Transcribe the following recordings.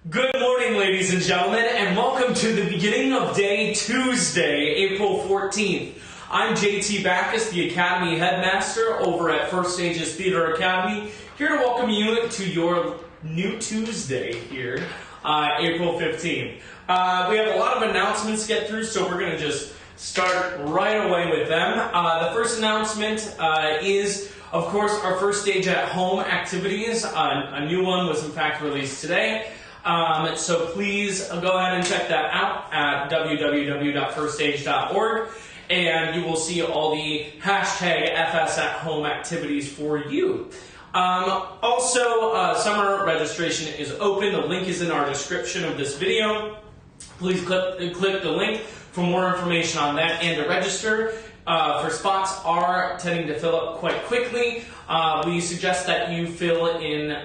Good morning, ladies and gentlemen, and welcome to the beginning of day Tuesday, April 14th. I'm JT Backus, the Academy Headmaster over at First Stages Theater Academy, here to welcome you to your new Tuesday here, April 15th. We have a lot of announcements to get through, so we're going to just start right away with them. The first announcement is, of course, our First Stage at Home activities. A new one was in fact released today. So please go ahead and check that out at www.firststage.org, and you will see all the hashtag FS at Home activities for you. Also, summer registration is open. The link is in our description of this video. Please click the link for more information on that and to register. For spots are tending to fill up quite quickly. We suggest that you fill in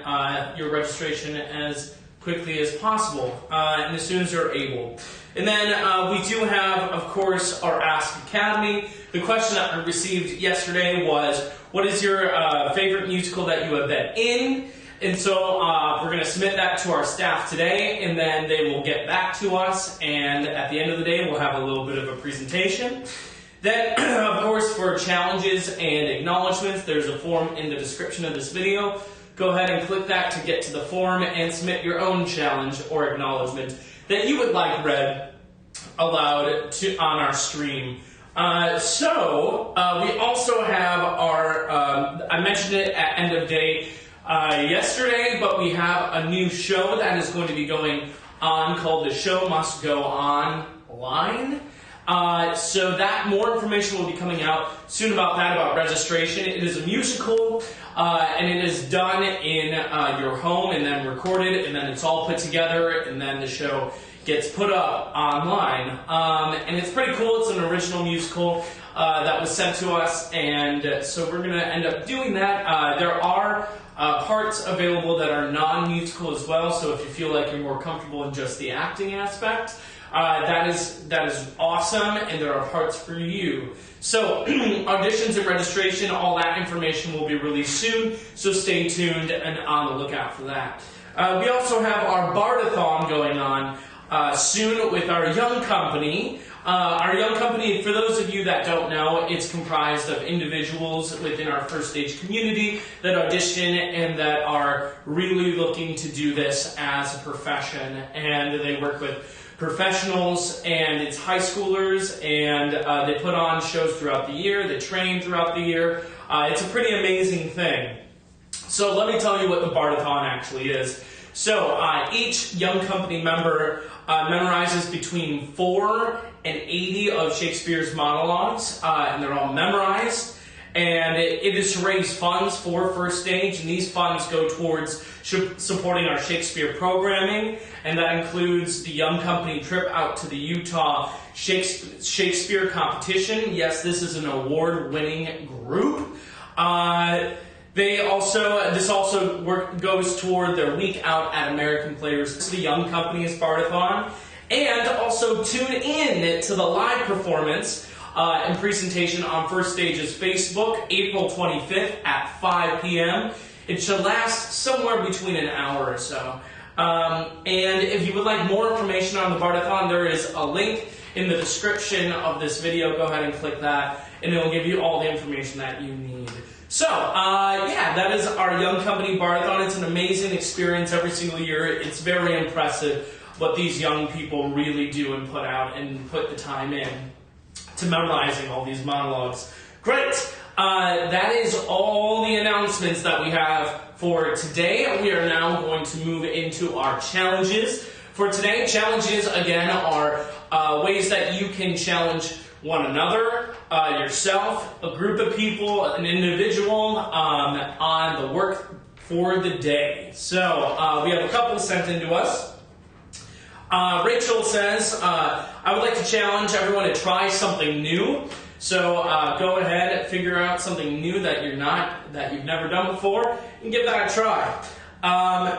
your registration as quickly as possible and as soon as you're able. And then we do have, of course, our Ask Academy. The question that I received yesterday was, what is your favorite musical that you have been in? And so we're going to submit that to our staff today, and then they will get back to us, and at the end of the day we'll have a little bit of a presentation. Then, of course, for challenges and acknowledgements, there's a form in the description of this video. Go ahead and click that to get to the form and submit your own challenge or acknowledgement that you would like read aloud on our stream. So we also have our, I mentioned it at end of day yesterday, but we have a new show that is going to be going on called The Show Must Go Online. So that more information will be coming out soon about that, about registration. It is a musical, and it is done in your home and then recorded, and then it's all put together, and then the show gets put up online. And it's pretty cool. It's an original musical that was sent to us, and so we're going to end up doing that. There are parts available that are non-musical as well, so if you feel like you're more comfortable in just the acting aspect, that is awesome, and there are parts for you. So auditions and registration, all that information will be released soon, so stay tuned and on the lookout for that. We also have our Bardathon going on soon with our Young Company. Our Young Company, for those of you that don't know, it's comprised of individuals within our First Stage community that audition and that are really looking to do this as a profession, and they work with professionals, and it's high schoolers, and they put on shows throughout the year, they train throughout the year. It's a pretty amazing thing. So let me tell you what the Bardathon actually is. So each Young Company member memorizes between 4 and 80 of Shakespeare's monologues, and they're all memorized. And it is to raise funds for First Stage, and these funds go towards supporting our Shakespeare programming, and that includes the Young Company trip out to the Utah Shakespeare competition. Yes, this is an award-winning group. This also goes toward their week out at American Players. The Young Company's Bardathon, and also tune in to the live performance and presentation on First Stage's Facebook, April 25th at 5 p.m. It should last somewhere between an hour or so. And if you would like more information on the Bardathon, there is a link in the description of this video. Go ahead and click that, and it will give you all the information that you need. So, yeah, that is our Young Company Bardathon. It's an amazing experience every single year. It's very impressive what these young people really do and put out and put the time in to memorizing all these monologues. Great! That is all the announcements that we have for today. We are now going to move into our challenges. For today, challenges, again, are ways that you can challenge one another, yourself, a group of people, an individual, on the work for the day. So, we have a couple sent in to us. Rachel says, I would like to challenge everyone to try something new. So go ahead, figure out something new that you've never done before, and give that a try.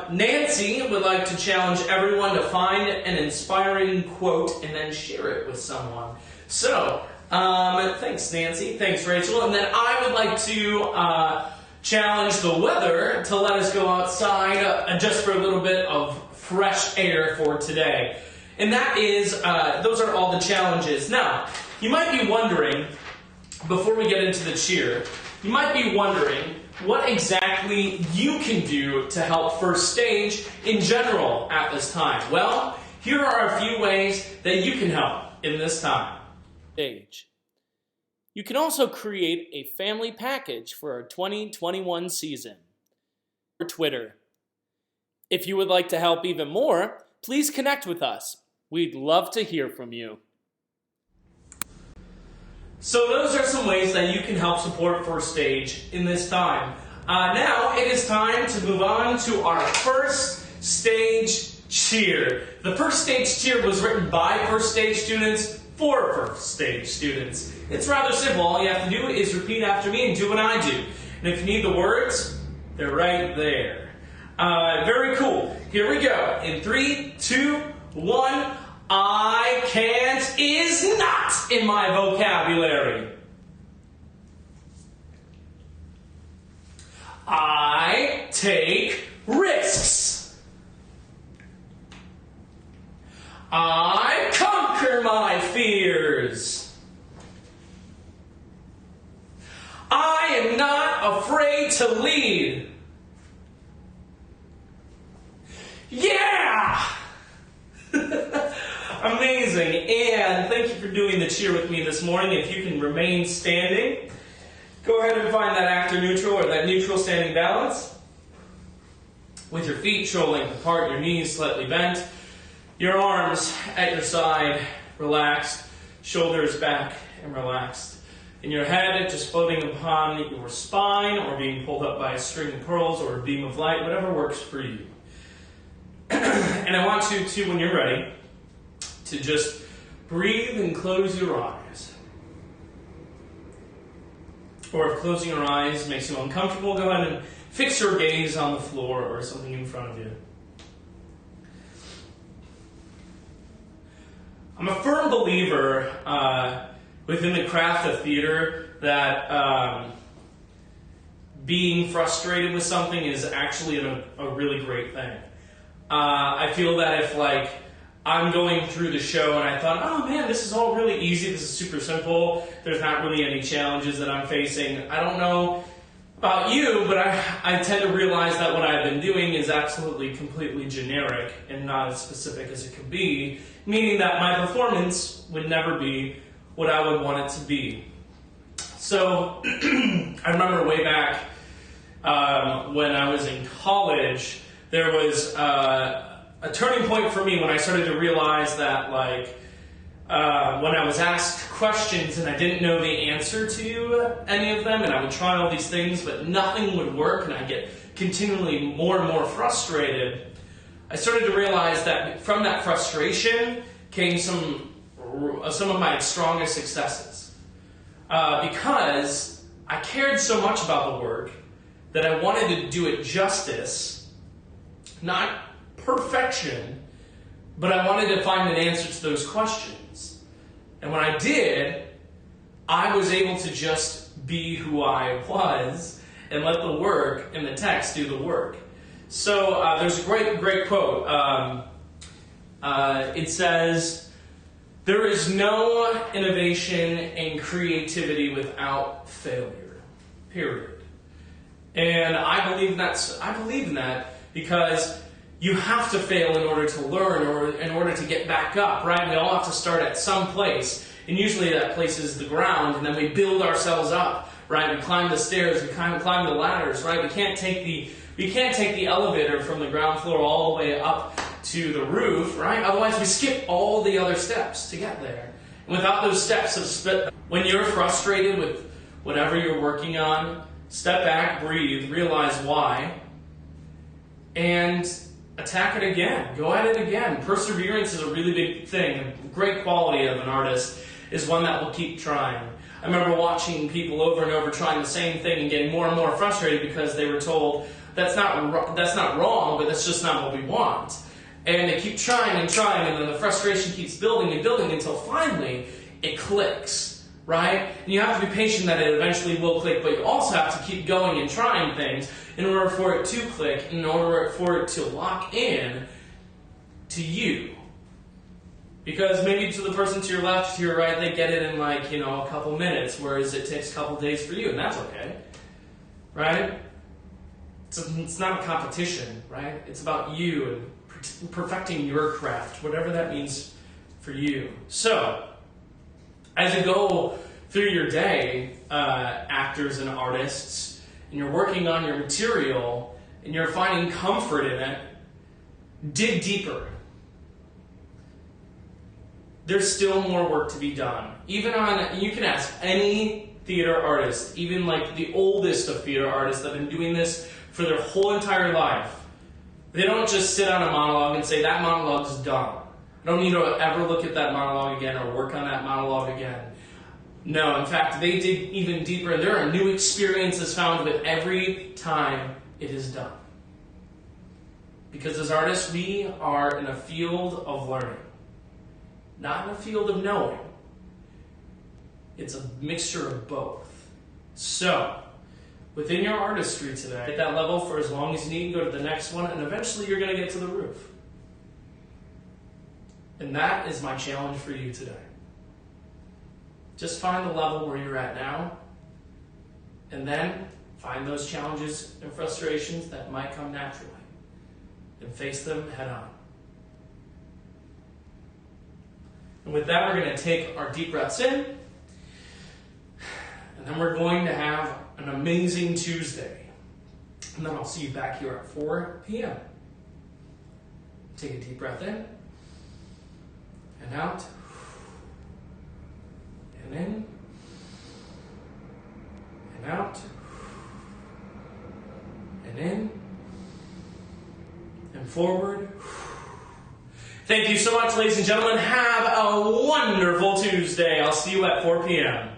Nancy would like to challenge everyone to find an inspiring quote and then share it with someone. So, thanks Nancy, thanks Rachel, and then I would like to challenge the weather to let us go outside just for a little bit of fresh air for today. And that is, those are all the challenges. Now, you might be wondering, before we get into the cheer, you might be wondering what exactly you can do to help first stage in general at this time. Well, here are a few ways that you can help in this time. Stage. You can also create a family package for our 2021 season. Or Twitter. If you would like to help even more, please connect with us. We'd love to hear from you. So those are some ways that you can help support first stage in this time. Now it is time to move on to our first stage cheer. The first stage cheer was written by first stage students for first stage students. It's rather simple. All you have to do is repeat after me and do what I do. And if you need the words, they're right there. Very cool. Here we go. In 3, 2, 1. I can't is not in my vocabulary. I take risks. I conquer my fears. I am not afraid to lead. Yeah! Amazing. And thank you for doing the cheer with me this morning. If you can remain standing, go ahead and find that actor neutral or that neutral standing balance. With your feet shoulder length apart, your knees slightly bent, your arms at your side, relaxed, shoulders back and relaxed. And your head just floating upon your spine or being pulled up by a string of pearls or a beam of light, whatever works for you. And I want you to, when you're ready, to just breathe and close your eyes. Or if closing your eyes makes you uncomfortable, go ahead and fix your gaze on the floor or something in front of you. I'm a firm believer within the craft of theater that being frustrated with something is actually a really great thing. I feel that if I'm going through the show and I thought, oh man, this is all really easy, this is super simple, there's not really any challenges that I'm facing. I don't know about you, but I tend to realize that what I've been doing is absolutely completely generic and not as specific as it could be, meaning that my performance would never be what I would want it to be. So I remember way back when I was in college, there was a turning point for me when I started to realize that when I was asked questions and I didn't know the answer to any of them, and I would try all these things, but nothing would work, and I'd get continually more and more frustrated, I started to realize that from that frustration came some of my strongest successes. Because I cared so much about the work that I wanted to do it justice, not perfection, but I wanted to find an answer to those questions. And when I did, I was able to just be who I was and let the work and the text do the work. So there's a great quote. It says, "There is no innovation and creativity without failure." Period. And I believe in that because you have to fail in order to learn or in order to get back up, right? We all have to start at some place, and usually that place is the ground, and then we build ourselves up, right? We climb the stairs, we climb the ladders, right? We can't take the elevator from the ground floor all the way up to the roof, right? Otherwise we skip all the other steps to get there. And without those steps, when you're frustrated with whatever you're working on, step back, breathe, realize why, and attack it again. Go at it again. Perseverance is a really big thing. A great quality of an artist is one that will keep trying. I remember watching people over and over trying the same thing and getting more and more frustrated because they were told that's not wrong, but that's just not what we want. And they keep trying and trying, and then the frustration keeps building and building until finally it clicks, right? And you have to be patient that it eventually will click, but you also have to keep going and trying things in order for it to click, in order for it to lock in, to you. Because maybe to the person to your left, to your right, they get it in like, a couple minutes, whereas it takes a couple days for you, and that's okay. Right? It's not a competition, right? It's about you and perfecting your craft, whatever that means for you. So, as you go through your day, actors and artists, and you're working on your material, and you're finding comfort in it, dig deeper. There's still more work to be done. You can ask any theater artist, even like the oldest of theater artists that have been doing this for their whole entire life. They don't just sit on a monologue and say, that monologue's done. I don't need to ever look at that monologue again or work on that monologue again. No, in fact, they dig even deeper, and there are new experiences found with every time it is done. Because as artists, we are in a field of learning. Not in a field of knowing. It's a mixture of both. So, within your artistry today, at that level for as long as you need, go to the next one, and eventually you're going to get to the roof. And that is my challenge for you today. Just find the level where you're at now, and then find those challenges and frustrations that might come naturally, and face them head on. And with that, we're going to take our deep breaths in, and then we're going to have an amazing Tuesday. And then I'll see you back here at 4 p.m. Take a deep breath in, and out, and in, and out, and in, and forward. Thank you so much, ladies and gentlemen. Have a wonderful Tuesday. I'll see you at 4 p.m.